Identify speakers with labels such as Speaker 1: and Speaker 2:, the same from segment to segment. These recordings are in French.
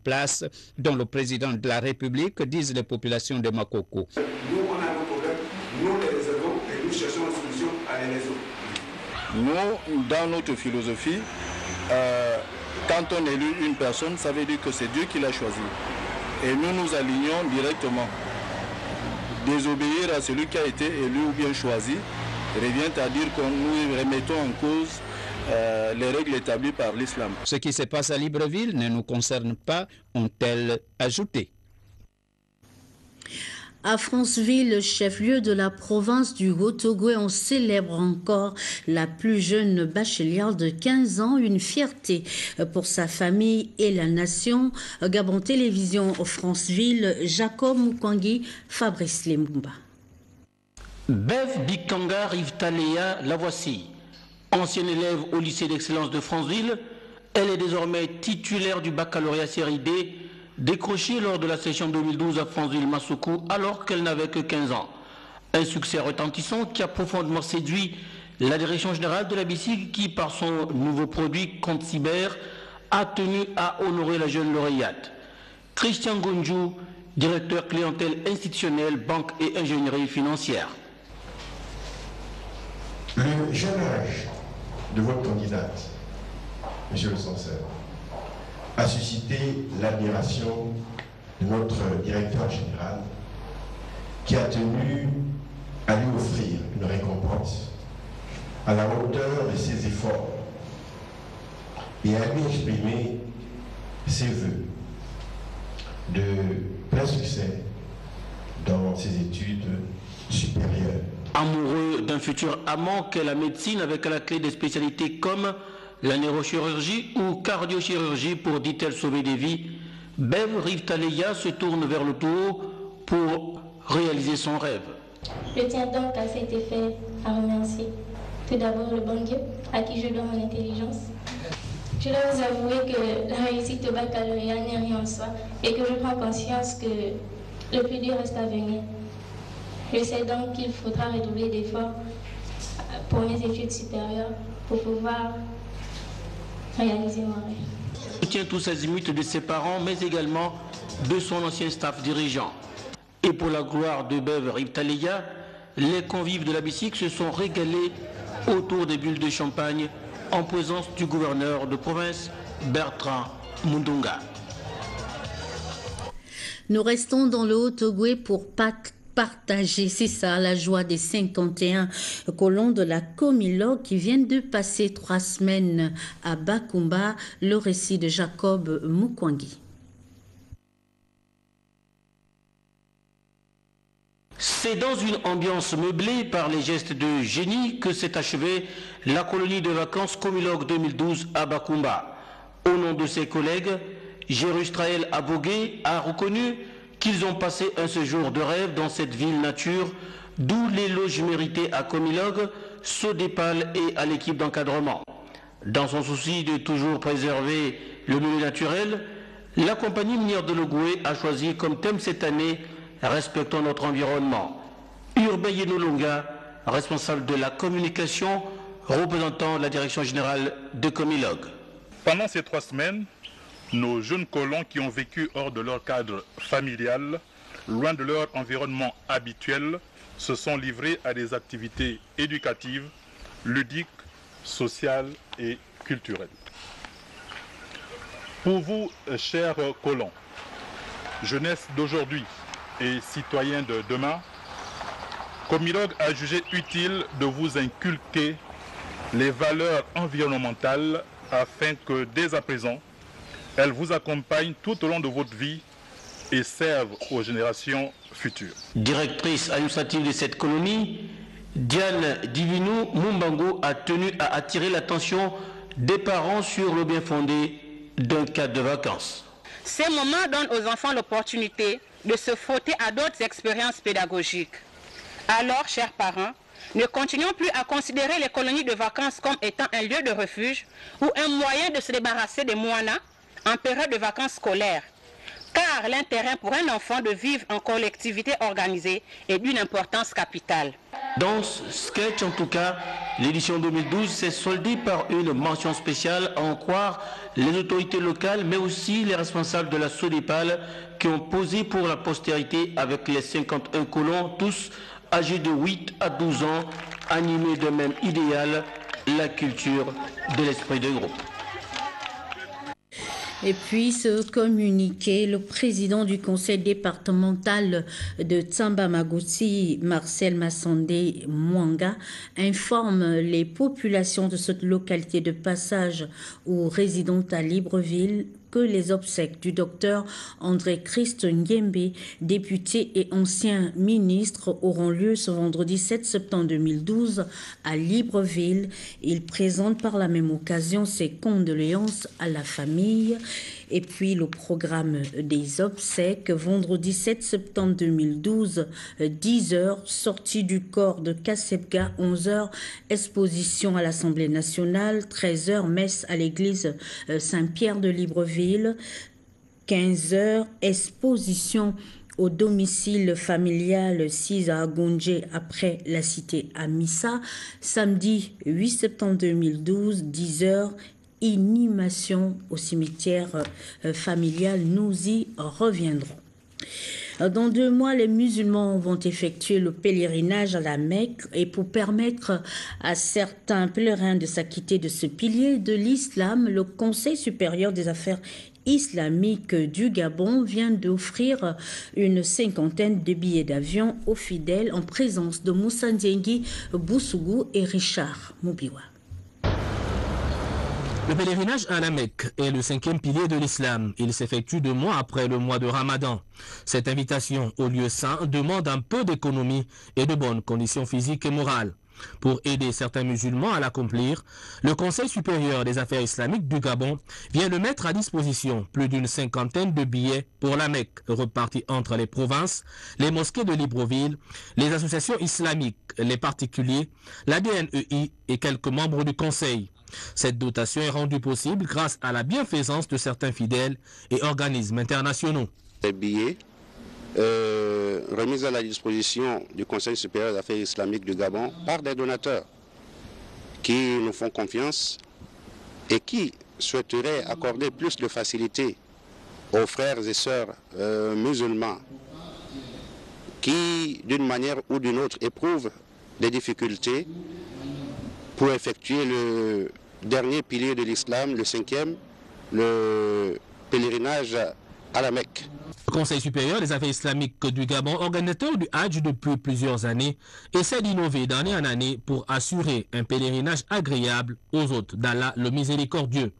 Speaker 1: place, dont le président de la République, disent les populations de Makoko.
Speaker 2: Nous, on a nos problèmes, nous les résolvons et nous cherchons une solution à les résoudre.
Speaker 3: Nous, dans notre philosophie, quand on élit une personne, ça veut dire que c'est Dieu qui l'a choisi. Et nous nous alignons directement. Désobéir à celui qui a été élu ou bien choisi revient à dire que nous remettons en cause les règles établies par l'islam.
Speaker 1: Ce qui se passe à Libreville ne nous concerne pas, ont-elles ajouté.
Speaker 4: À Franceville, chef-lieu de la province du Haut-Ogooué, on célèbre encore la plus jeune bachelière de 15 ans, une fierté pour sa famille et la nation. Gabon Télévision Franceville, Jacob Mukwangi, Fabrice Lemumba.
Speaker 5: Bev Bikanga Rivtalea, la voici. Ancienne élève au lycée d'excellence de Franceville, elle est désormais titulaire du baccalauréat série D, décroché lors de la session 2012 à Franceville-Massoukou alors qu'elle n'avait que 15 ans. Un succès retentissant qui a profondément séduit la direction générale de la BICIG qui, par son nouveau produit Compte Cyber, a tenu à honorer la jeune lauréate. Christian Gonjou, directeur clientèle institutionnelle, banque et ingénierie financière.
Speaker 6: Le jeune âge de votre candidate, Monsieur le censeur, a suscité l'admiration de notre directeur général qui a tenu à lui offrir une récompense à la hauteur de ses efforts et à lui exprimer ses vœux de plein succès dans ses études supérieures.
Speaker 5: Amoureux d'un futur amant qu'est la médecine avec à la clé des spécialités comme la neurochirurgie ou cardiochirurgie pour, dit-elle, sauver des vies, Bev Rivtalea se tourne vers le tour pour réaliser son rêve.
Speaker 7: Je tiens donc à cet effet à remercier tout d'abord le bon Dieu à qui je dois mon intelligence. Je dois vous avouer que la réussite au baccalauréat n'est rien en soi et que je prends conscience que le plus dur reste à venir. Je sais donc qu'il faudra redoubler d'efforts pour mes études supérieures pour pouvoir réaliser mon rêve.
Speaker 5: Il soutient tous azimuts de ses parents, mais également de son ancien staff dirigeant. Et pour la gloire de Bev Rivtalea, les convives de la BICIG se sont régalés autour des bulles de champagne en présence du gouverneur de province, Bertrand Mundunga.
Speaker 4: Nous restons dans le Haut-Ogooué pour partager, c'est ça, la joie des 51 colons de la Comilog qui viennent de passer 3 semaines à Bakumba. Le récit de Jacob Mukwangi.
Speaker 5: C'est dans une ambiance meublée par les gestes de génie que s'est achevée la colonie de vacances Comilog 2012 à Bakumba. Au nom de ses collègues, Jérustraël Abogué a reconnu qu'ils ont passé un séjour de rêve dans cette ville nature, d'où l'éloge mérité à Comilog, Sodépal et à l'équipe d'encadrement. Dans son souci de toujours préserver le milieu naturel, la compagnie minière de l'Ogooué a choisi comme thème cette année « Respectons notre environnement ». Urbain Yenolonga, responsable de la communication, représentant la direction générale de Comilog.
Speaker 8: Pendant ces 3 semaines, nos jeunes colons qui ont vécu hors de leur cadre familial, loin de leur environnement habituel, se sont livrés à des activités éducatives, ludiques, sociales et culturelles. Pour vous, chers colons, jeunesse d'aujourd'hui et citoyens de demain, Comilog a jugé utile de vous inculquer les valeurs environnementales afin que dès à présent, elles vous accompagnent tout au long de votre vie et servent aux générations futures.
Speaker 5: Directrice administrative de cette colonie, Diane Divinou Mumbango a tenu à attirer l'attention des parents sur le bien fondé d'un cadre de vacances.
Speaker 9: Ces moments donnent aux enfants l'opportunité de se frotter à d'autres expériences pédagogiques. Alors, chers parents, ne continuons plus à considérer les colonies de vacances comme étant un lieu de refuge ou un moyen de se débarrasser des moinas en période de vacances scolaires. car l'intérêt pour un enfant de vivre en collectivité organisée est d'une importance capitale.
Speaker 5: Dans ce sketch, en tout cas, l'édition 2012 s'est soldée par une mention spéciale, à en croire les autorités locales, mais aussi les responsables de la SODEPAL qui ont posé pour la postérité avec les 51 colons, tous âgés de 8 à 12 ans, animés d'un même idéal, la culture de l'esprit de groupe.
Speaker 4: Et puis, ce communiqué, le président du conseil départemental de Tsamba-Magouti, Marcel Massandé Mwanga, informe les populations de cette localité de passage ou résidente à Libreville que les obsèques du docteur André-Christ Nguembe, député et ancien ministre, auront lieu ce vendredi 7 septembre 2012 à Libreville. Il présente par la même occasion ses condoléances à la famille. Et puis le programme des obsèques, vendredi 7 septembre 2012, 10h, sortie du corps de Kassebga, 11h, exposition à l'Assemblée nationale, 13h, messe à l'église Saint-Pierre de Libreville, 15h, exposition au domicile familial 6 à Agonje après la cité à Missa, samedi 8 septembre 2012, 10h, inhumation au cimetière familial. Nous y reviendrons. Dans 2 mois, les musulmans vont effectuer le pèlerinage à la Mecque et pour permettre à certains pèlerins de s'acquitter de ce pilier de l'islam, le Conseil supérieur des affaires islamiques du Gabon vient d'offrir une 50aine de billets d'avion aux fidèles en présence de Moussa Ndiengi Boussougou et Richard Moubiwa.
Speaker 10: Le pèlerinage à la Mecque est le 5e pilier de l'islam. Il s'effectue 2 mois après le mois de Ramadan. Cette invitation au lieu saint demande un peu d'économie et de bonnes conditions physiques et morales. Pour aider certains musulmans à l'accomplir, le Conseil supérieur des affaires islamiques du Gabon vient de mettre à disposition plus d'une 50aine de billets pour la Mecque, repartis entre les provinces, les mosquées de Libreville, les associations islamiques, les particuliers, la DNEI et quelques membres du Conseil. Cette dotation est rendue possible grâce à la bienfaisance de certains fidèles et organismes internationaux.
Speaker 11: Les billets remis à la disposition du Conseil supérieur des affaires islamiques du Gabon par des donateurs qui nous font confiance et qui souhaiteraient accorder plus de facilité aux frères et sœurs musulmans qui, d'une manière ou d'une autre, éprouvent des difficultés pour effectuer le dernier pilier de l'islam, le 5e, le pèlerinage à la Mecque.
Speaker 10: Le Conseil supérieur des affaires islamiques du Gabon, organisateur du Hajj depuis plusieurs années, essaie d'innover d'année en année pour assurer un pèlerinage agréable aux hôtes d'Allah le miséricordieux.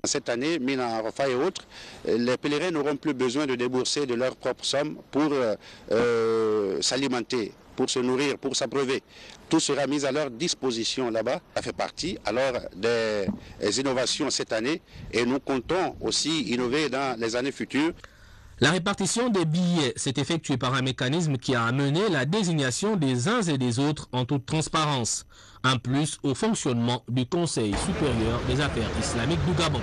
Speaker 11: Cette année, Mina Arafat et autres, les pèlerins n'auront plus besoin de débourser de leur propre somme pour s'alimenter, pour se nourrir, pour s'abreuver. Tout sera mis à leur disposition là-bas. Ça fait partie alors des innovations cette année et nous comptons aussi innover dans les années futures.
Speaker 10: La répartition des billets s'est effectuée par un mécanisme qui a amené la désignation des uns et des autres en toute transparence, un plus au fonctionnement du Conseil supérieur des affaires islamiques du Gabon.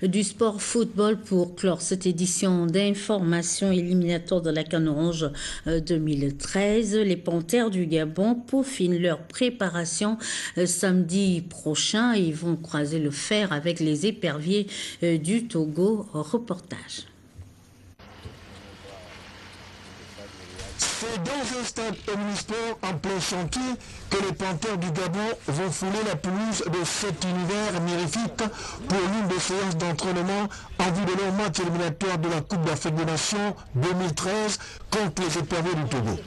Speaker 4: Du sport football pour clore cette édition d'information éliminatoire de la CAN Orange 2013. Les Panthères du Gabon peaufinent leur préparation samedi prochain. Ils vont croiser le fer avec les éperviers du Togo. Reportage.
Speaker 12: C'est dans un stade omnisport en plein chantier que les Panthères du Gabon vont fouler la pelouse de cet univers mirifique pour l'une des séances d'entraînement en vue de leur match éliminatoire de la Coupe d'Afrique des Nations 2013 contre les éperviers du Togo.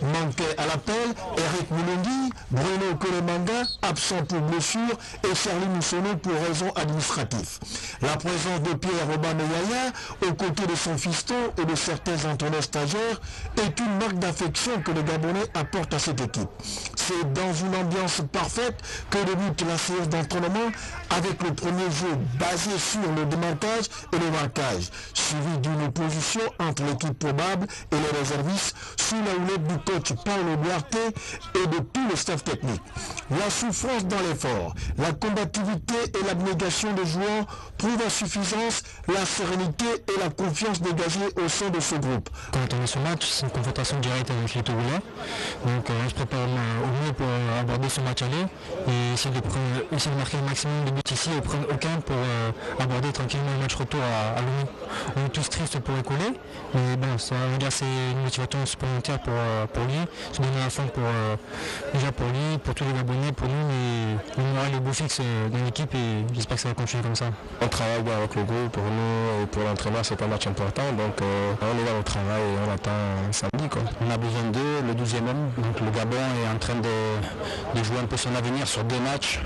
Speaker 12: Manquaient à l'appel Eric Moulungi, Bruno Kolemanga, absent pour blessure, et Charlie Moussono pour raisons administratives. La présence de Pierre Obameyaya, aux côtés de son fiston et de certains entraîneurs stagiaires, est une marque d'affection que les Gabonais apportent à cette équipe. C'est dans une ambiance parfaite que débute la séance d'entraînement avec le premier jeu basé sur le démarquage et le marquage, suivi d'une opposition entre l'équipe probable et les réservistes sous la houlette du coach Paulo Duarte et de tout le staff technique. La souffrance dans l'effort, la combativité et l'abnégation des joueurs prouvent à suffisance la sérénité et la confiance dégagée au sein de ce groupe.
Speaker 13: Quand on est sur match, c'est une confrontation directe avec les Togolais. Donc on se prépare au mieux pour aborder ce match aller et essayer de marquer le maximum de buts ici et prendre aucun pour aborder tranquillement le match retour à l'ONU. On est tous tristes pour écouler, mais bon, ça veut dire c'est une motivation supplémentaire pour lui, se donner à fond déjà pour lui, pour tous les abonnés, pour nous, et le moral est beau fixe dans l'équipe et j'espère que ça va continuer comme ça.
Speaker 14: On travaille bien avec le groupe, pour nous et pour l'entraîneur c'est un match important, donc on est dans le travail et on attend samedi.
Speaker 15: On a besoin d'eux, le 12e homme, donc le Gabon est en train de jouer un peu son avenir sur 2 matchs,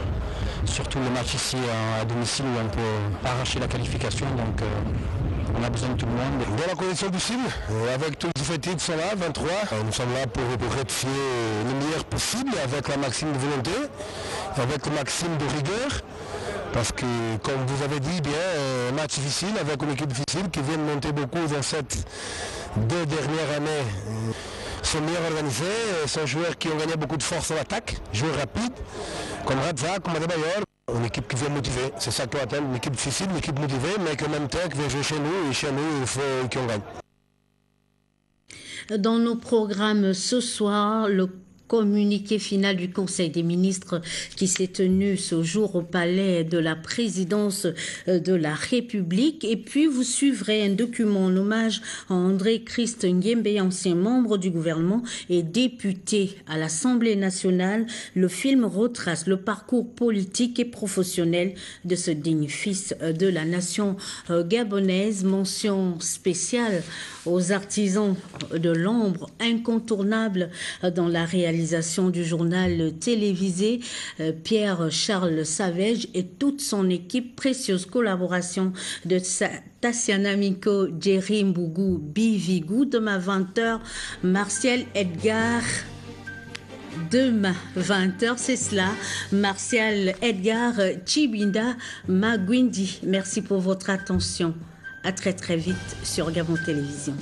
Speaker 15: surtout le match ici à domicile où on peut arracher la qualification, donc on a besoin de tout le monde.
Speaker 14: Dans la condition possible, avec tous les effectifs qui sont là, 23, nous sommes là pour rectifier le meilleur possible avec la maxime de volonté, avec la maxime de rigueur. Parce que, comme vous avez dit, un match difficile avec une équipe difficile qui vient de monter beaucoup dans cette 2 dernières années. Sont bien organisés, sont joueurs qui ont gagné beaucoup de force en attaque, joueurs rapides, comme Radza, comme Adebayor. Une équipe qui vient motiver, c'est ça qu'on appelle une équipe difficile, une équipe motivée, mais qu'en même temps qui vient jouer chez nous, et chez nous, il faut qu'on gagne.
Speaker 4: Dans nos programmes ce soir, le communiqué final du Conseil des ministres qui s'est tenu ce jour au palais de la présidence de la République. Et puis, vous suivrez un document en hommage à André Christ Nguembe, ancien membre du gouvernement et député à l'Assemblée nationale. Le film retrace le parcours politique et professionnel de ce digne fils de la nation gabonaise. Mention spéciale aux artisans de l'ombre, incontournables dans la réalisation du journal télévisé, Pierre-Charles Savage et toute son équipe. Précieuse collaboration de Tatiana Miko, Jerry Mbougou, Bivigou. Demain 20h, Martial Edgar. Demain 20h, c'est cela. Martial Edgar Chibinda Magwindi. Merci pour votre attention. À très très vite sur Gabon Télévision.